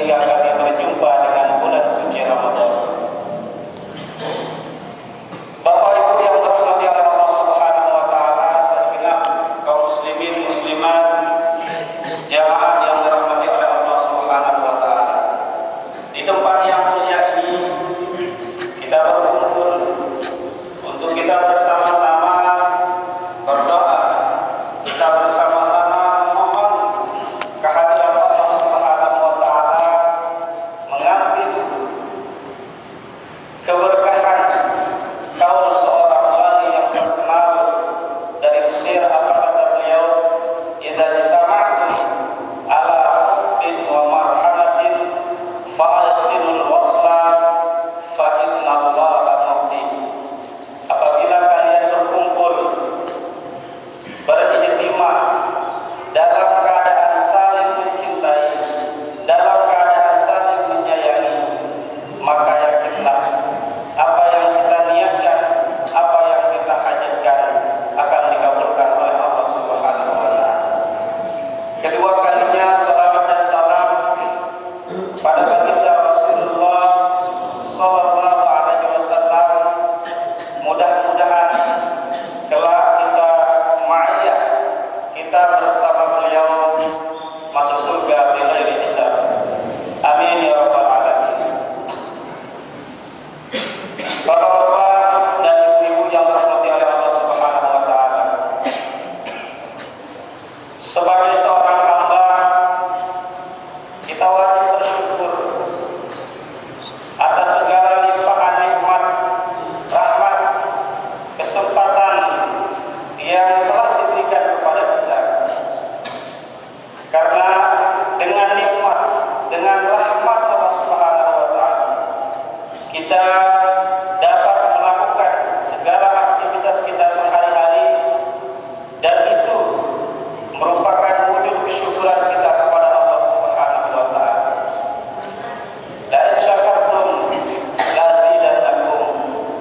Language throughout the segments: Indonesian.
hingga kami berjumpa dengan bulan suci Ramadan. Bapak Ibu yang dirahmati oleh Allah Subhanahu wa taala, segenap kaum muslimin muslimat, jamaah yang dirahmati oleh Allah Subhanahu wa taala. Di tempat yang mulia ini kita berkumpul untuk kita bersama-sama berdoa, kita bersama-sama mohon kehadiran Allah Subhanahu wa taala, mengambil keberkahan kaul seorang wali yang terkenal dari Mesir. Apa kata beliau? Idza jama'tum ala hubbin wa marhamatin fa'atilul wasla fa inna Allaha muhdi. Apabila kalian berkumpul berijtima dalam keadaan saling mencintai, dalam keadaan saling menyayangi, maka yakinlah apa yang kita niatkan, apa yang kita hajatkan akan dikabulkan oleh Allah Subhanahu wa taala. Kedua kalinya salawat dan salam pada baginda Rasulullah sallallahu alaihi wasallam. Mudah-mudahan kelak kita ma'iyah, kita bersama beliau masuk surga bighairi hisab. Amin ya rabbal alamin. Bapak-bapak dan ibu-ibu yang dirahmati oleh Allah Subhanahu wa taala, sebagai seorang hamba kita wajib bersyukur atas segala limpahan nikmat, rahmat, kesempatan yang telah diberikan kepada kita. Karena dengan nikmat, dengan rahmat Allah Subhanahu wa taala, kita dapat melakukan segala aktivitas kita sehari-hari, dan itu merupakan wujud kesyukuran kita kepada Allah Subhanahu wa taala. La in syakartum la azidannakum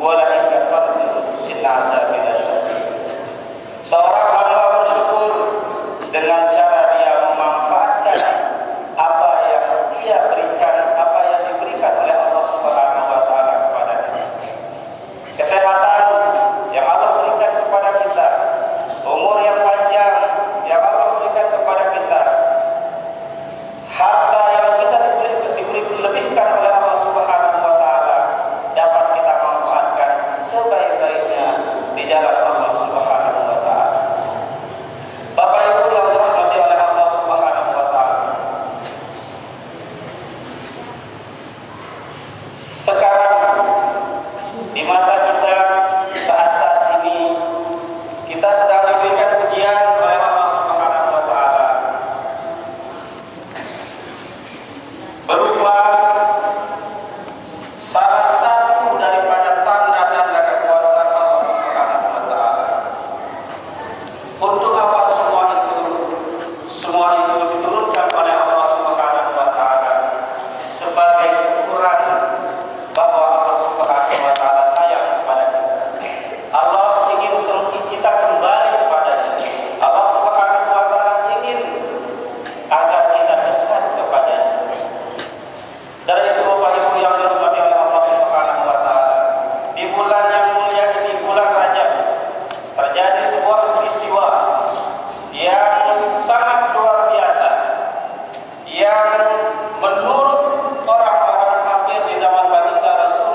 wa la in kafartum inna 'adzabi lasyadid. Seorang hamba bersyukur dengan cara dia memanfaatkan apa yang dia berikan, apa yang diberikan oleh Allah Subhanahu wa taala kepadanya. Kesehatan yang Allah berikan kepada kita, umur yang panjang yang Allah berikan kepada kita, harta yang kita dilebihkan oleh Allah Subhanahu wa taala, dapat kita manfaatkan sebaik-baiknya di jalan Allah Subhanahu wa taala. Bapak Ibu yang dirahmati oleh Allah Subhanahu wa taala, sekarang di masa kita saat-saat ini, kita sedang diberikan ujian oleh Allah Subhanahu wa taala berupa salah satu daripada tanda-tanda kekuasaan Allah Subhanahu wa taala. Untuk apa semua itu? Semua itu diturunkan oleh Allah Subhanahu wa taala sebagai ukuran bahwa Allah Subhanahu wa taala sayang kepada kita. Allah ingin kita kembali kepadanya. Allah Subhanahu wa taala ingin agar kita dekat kepadanya. Dari itu Bapak Ibu yang dirahmati oleh Allah Subhanahu wa taala, di bulan yang mulia ini, bulan Rajab, terjadi sebuah peristiwa yang sangat luar biasa, yang menurut orang-orang kafir di zaman baginda Rasul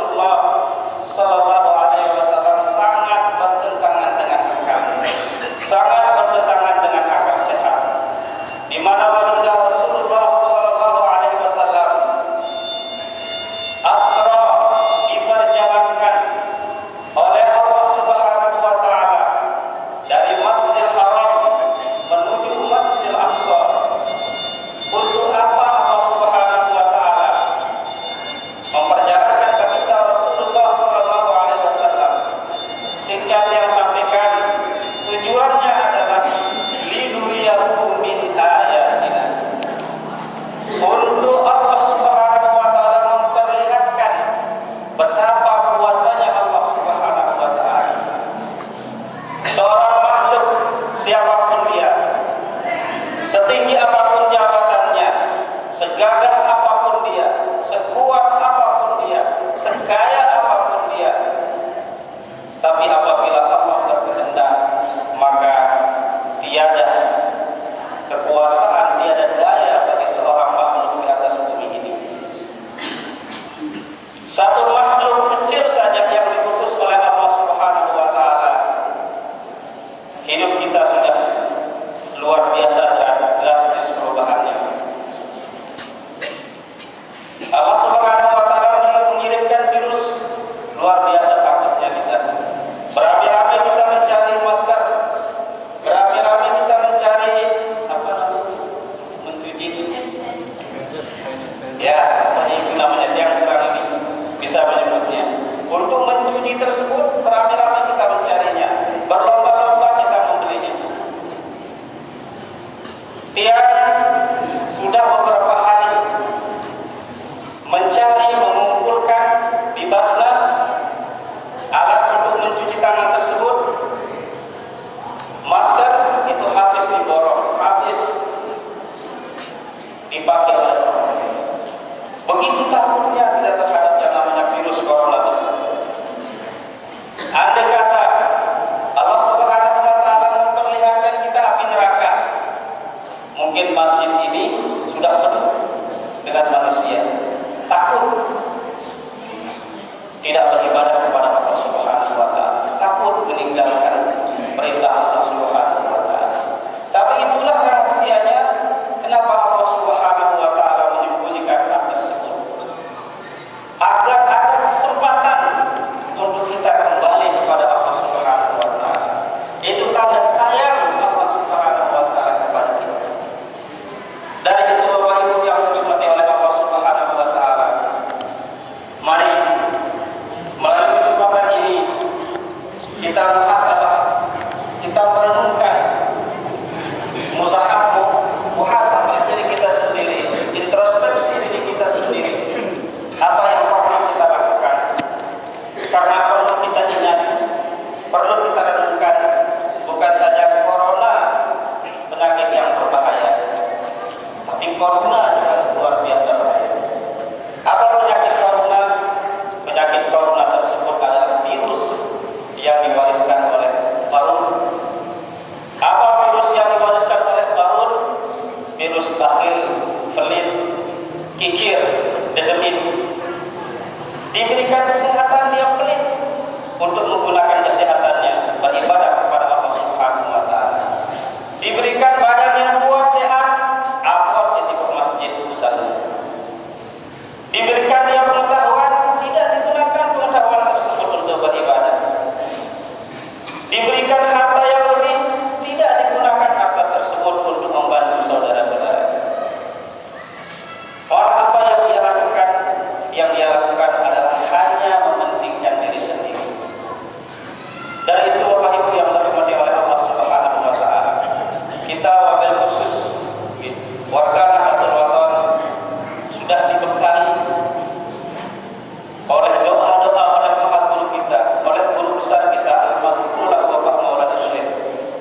mencari, mengumpulkan di Basnas alat untuk mencuci tangan tersebut. Masker itu habis diborong, habis dipakai oleh orang. Begitu takutnya kita terhadap yang namanya virus corona tersebut. Andai kata Allah Subhanahu wa Ta'ala memperlihatkan kita api neraka, mungkin masjid ini sudah penuh dengan manusia. Takut tidak beribadah kepada Allah Subhanahu wa Ta'ala, takut meninggalkan perintah Allah Subhanahu wa Ta'ala. Tapi itulah rahasianya kenapa Allah Subhanahu wa Ta'ala menyembunyikan hal tersebut, agar ada kesempatan untuk kita kembali kepada Allah Subhanahu wa Ta'ala. Itu tanda sayang Allah Subhanahu wa Ta'ala kepada kita. Dari itu Bapak Ibu yang dirahmati oleh Allah Subhanahu wa Ta'ala, mari melalui kesempatan ini kita muhasabah, kita merenungkan, muhasabah diri kita sendiri, introspeksi diri kita sendiri, apa yang pernah kita lakukan. Karena perlu kita ingat, perlu kita renungkan, bukan saja corona penyakit yang berbahaya, tapi corona juga luar biasa bahaya. Apa penyakit corona? Penyakit corona tersebut adalah virus yang diwariskan oleh Qarun. Apa virus yang diwariskan oleh Qarun? Virus bakhil, pelit, kikir, dedemin. Diberikan kesehatan dia pelit untuk menggunakan kesehatannya beribadah kepada Allah Subhanahu wa Ta'ala. Diberikan badan yang kuat sehat, apa jadi ke masjid misalnya. Diberikan dia pengetahuan, tidak digunakan pengetahuan tersebut untuk beribadah. Diberikan harta yang lebih, tidak digunakan harta tersebut untuk membantu saudara-saudara. Orang apa yang dia lakukan? Yang dia lakukan adalah hanya mementingkan diri sendiri. Dari itu Bapak Ibu yang dirahmati oleh Allah Subhanahu wa Ta'ala, kita wabil khusus warga Nahdlatul Wathon sudah dibekali oleh doa-doa oleh Bapak guru kita, oleh guru besar kita Al-Maghfurlah Bapak Maulana Syekh.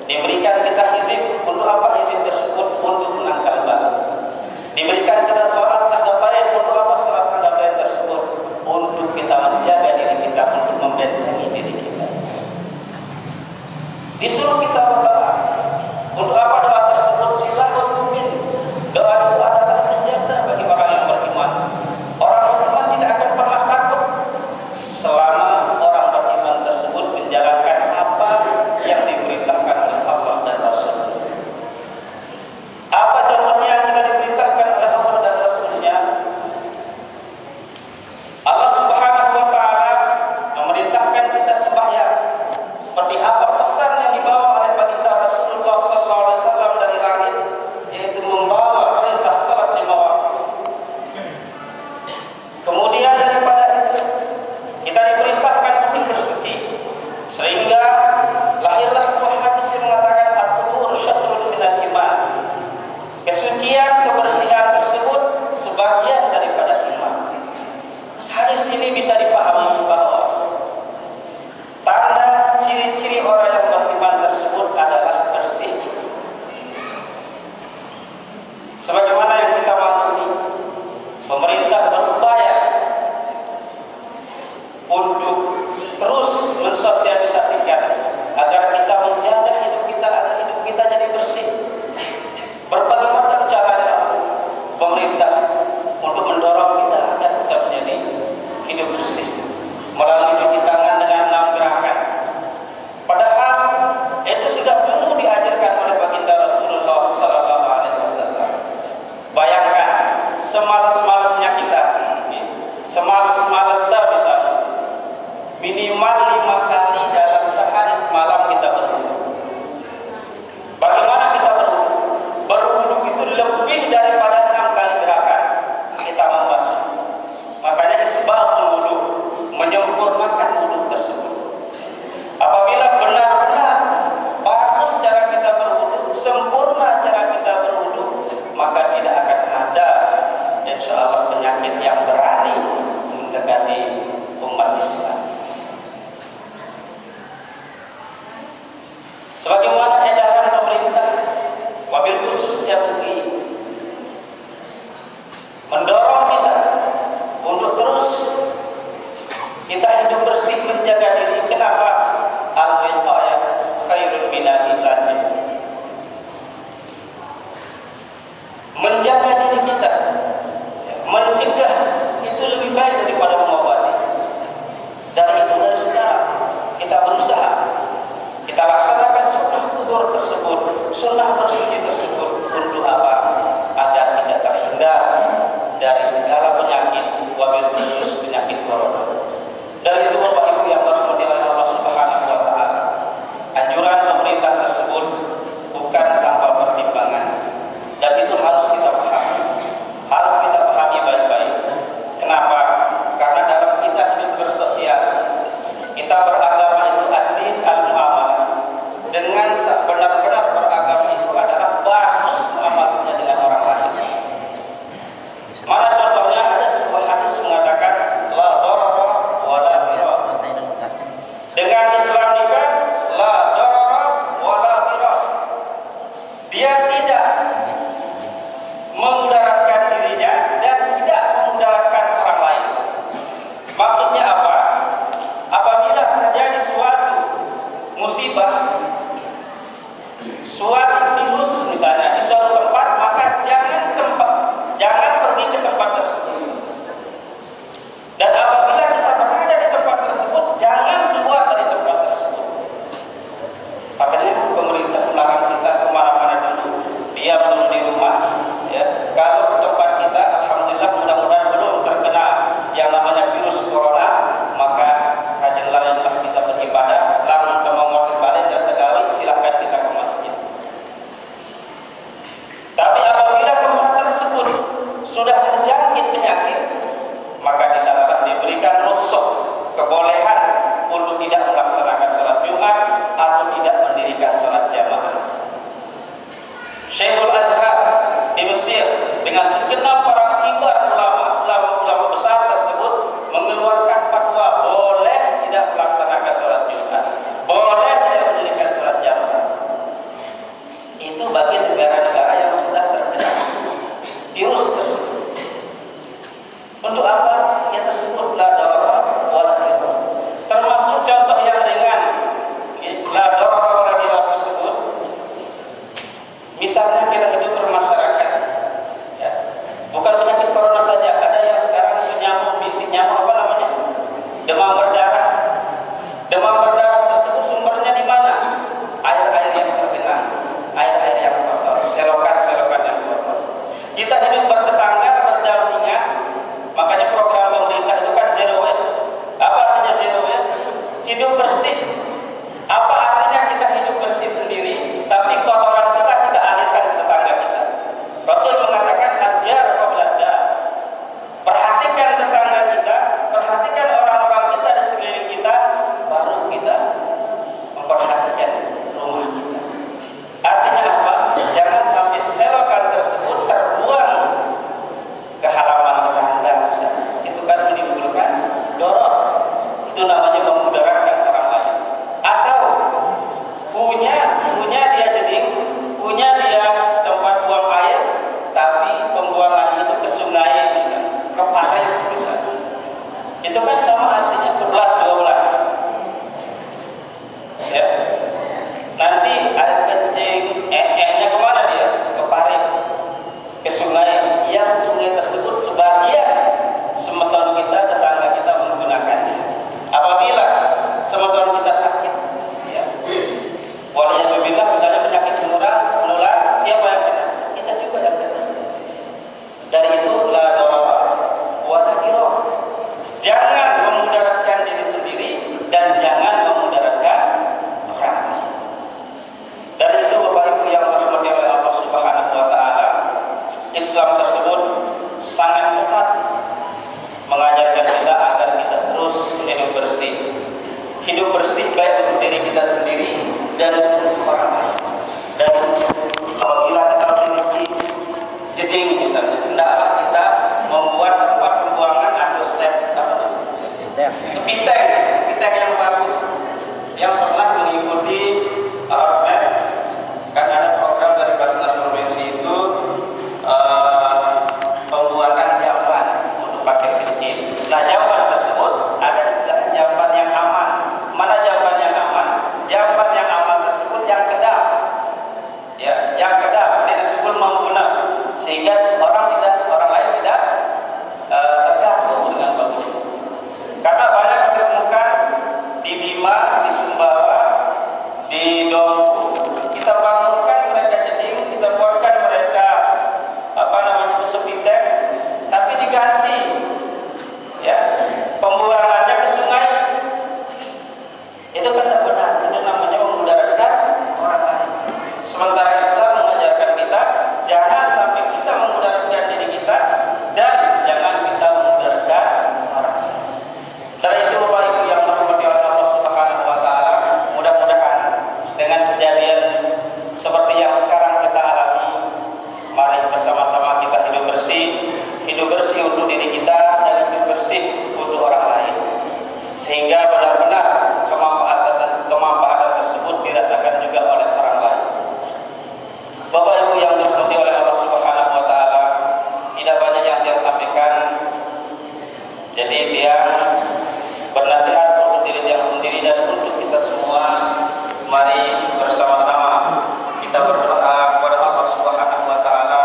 Diberikan kita hizib. Untuk apa hizib tersebut? Untuk menangkal bala. Diberikan kita sholat tahdabain. Untuk apa sholat tahdabain tersebut? Untuk kita menjaga diri kita, untuk membentengi diri kita. Disuruh kita berdoa. Untuk apa doa tersebut? Silahul mu'min. Doa itu adalah senjata bagi orang yang beriman. Orang beriman tidak akan pernah takut selama orang beriman tersebut menjalankan apa yang diperintahkan oleh Allah dan Rasul. Apa contohnya yang tidak diperintahkan oleh Allah dan Rasulnya? Allah Subhanahu wa Ta'ala memerintahkan kita sembahyang. Seperti apa pesan yang dibawa oleh baginda Rasulullah sallallahu alaihi wasallam dari langit, yaitu membawa perintah salat lima waktu. Kemudian daripada itu kita diperintahkan untuk bersuci, sehingga lahirlah sebuah hadis yang mengatakan at-tuhur syatrun minal iman. Kesucian, kebersihan tersebut sebagian daripada iman. Hadis ini bisa dipahami bahwa tanda ciri-ciri orang yang beriman tersebut adalah bersih. Sebagaimana yang kita maklumi, pemerintah berupaya untuk terus mensosialisasikan agar kita menjaga hidup kita, agar hidup kita jadi bersih. Berbagai macam caranya pemerintah untuk mendorong kita agar kita menjadi hidup bersih, itu namanya memudaratkan orang lain. Atau punya dia jeding, punya dia tempat buang air, tapi pembuangan itu ke sungai bisa, ke pantai bisa. Itu kan sama artinya 11-12. Ya. Nanti air kencing, nya kemana dia? Ke parit, ke sungai. Yang sungai tersebut sebagian semeton kita, tetangga kita menggunakannya. Apabila semeton kita sakit, ya, waliyahzubillah, misalnya penyakit menular, siapa yang kena? Kita juga yang kena. Dari itu la darara wa la dirar. Jangan memudaratkan diri sendiri dan jangan memudaratkan orang. Dari itu Bapak Ibu yang dirahmati oleh Allah Subhanahu wa taala, Islam tersebut sangat ketat mengajarkan kita agar kita terus hidup bersih. Hidup bersih baik untuk diri kita sendiri dan untuk orang lain. Dan apabila kita memiliki jeding misalnya, hendaklah kita membuat tempat pembuangan atau sepiteng yang bagus, yang pernah mengikuti roadmap. Kan ada program dari Basnas Provinsi itu pembuatan jamban untuk pakai miskin. Nah, jamban tersebut ada istilah jamban yang aman. Mana jamban yang aman? Jamban yang aman tersebut yang kedap, ya, yang kedap, tidak disebut membunuh, sehingga orang lain tidak terganggu dengan bagus. Karena banyak ditemukan di Bima, di Sumbawa, di Dompu, kita bangunkan mereka jeding, kita buatkan mereka sepiteng, tapi diganti, ya, pembuangannya ke sungai. Itu kan tidak benar. Itu namanya memudaratkan orang lain. Sementara Islam mengajarkan kita jangan sampai kita memudaratkan diri kita dan jangan kita memudaratkan orang lain. Dari itu Bapak Ibu yang dirahmati oleh Allah Subhanahu wa taala, mudah-mudahan dengan kejadian seperti yang sekarang kita alami, mari bersama-sama kita hidup bersih untuk diri kita dan hidup bersih untuk orang lain, sehingga benar-benar kemanfaatan tersebut dirasakan juga oleh orang lain. Bapak Ibu yang dirahmati oleh Allah Subhanahu wa taala, tidak banyak yang dia sampaikan. Jadi dia bernasihat untuk diri dia sendiri dan untuk kita semua. Mari bersama-sama kita berdoa kepada Allah Subhanahu wa taala,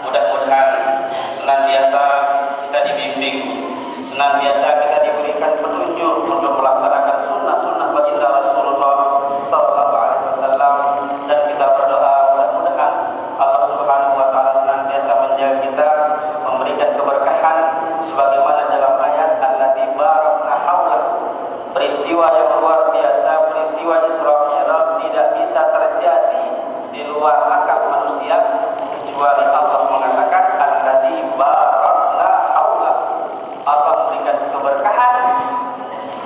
mudah-mudahan senantiasa kita dibimbing, senantiasa kita diberikan petunjuk untuk melaksanakan sunnah-sunnah baginda Rasulullah sallallahu alaihi wasallam, dan kita berdoa mudah-mudahan Allah Subhanahu wa taala senantiasa menjaga kita, memberikan keberkahan sebagaimana dalam ayat allati barakna haulahu. Peristiwa yang luar biasa, peristiwa Isra Mi'raj tidak bisa terjadi di luar akal manusia kecuali Allah mengatakan allati barakna haulahu. Allah memberikan keberkahan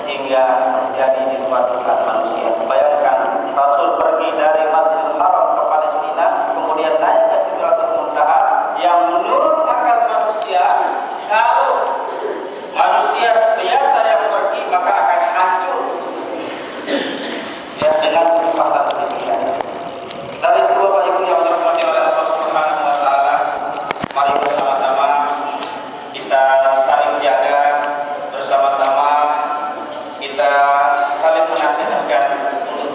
hingga terjadi di luar akal manusia. Bayangkan Rasul pergi dari Masjidil Haram ke Palestina, kemudian naik ke Sidratul Muntaha, yang menurut akal manusia, kalau manusia biasa yang pergi maka akan hancur, ya, dengan kecepatan demikian. Dari itu Bapak Ibu yang dirahmati oleh Allah Subhanahu wa taala, mari bersama-sama kita saling jaga, bersama-sama kita saling menasihatkan untuk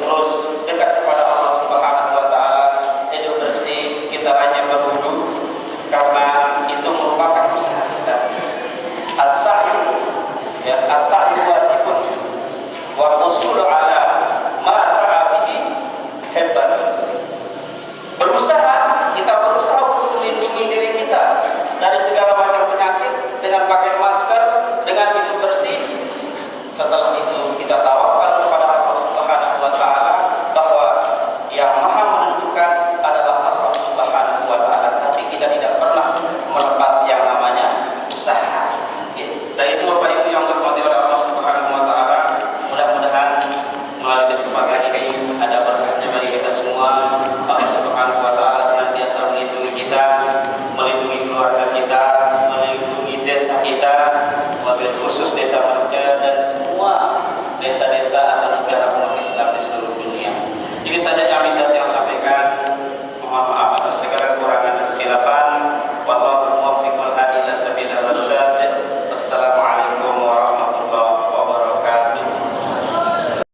khusus Desa Merja dan semua desa-desa atau negara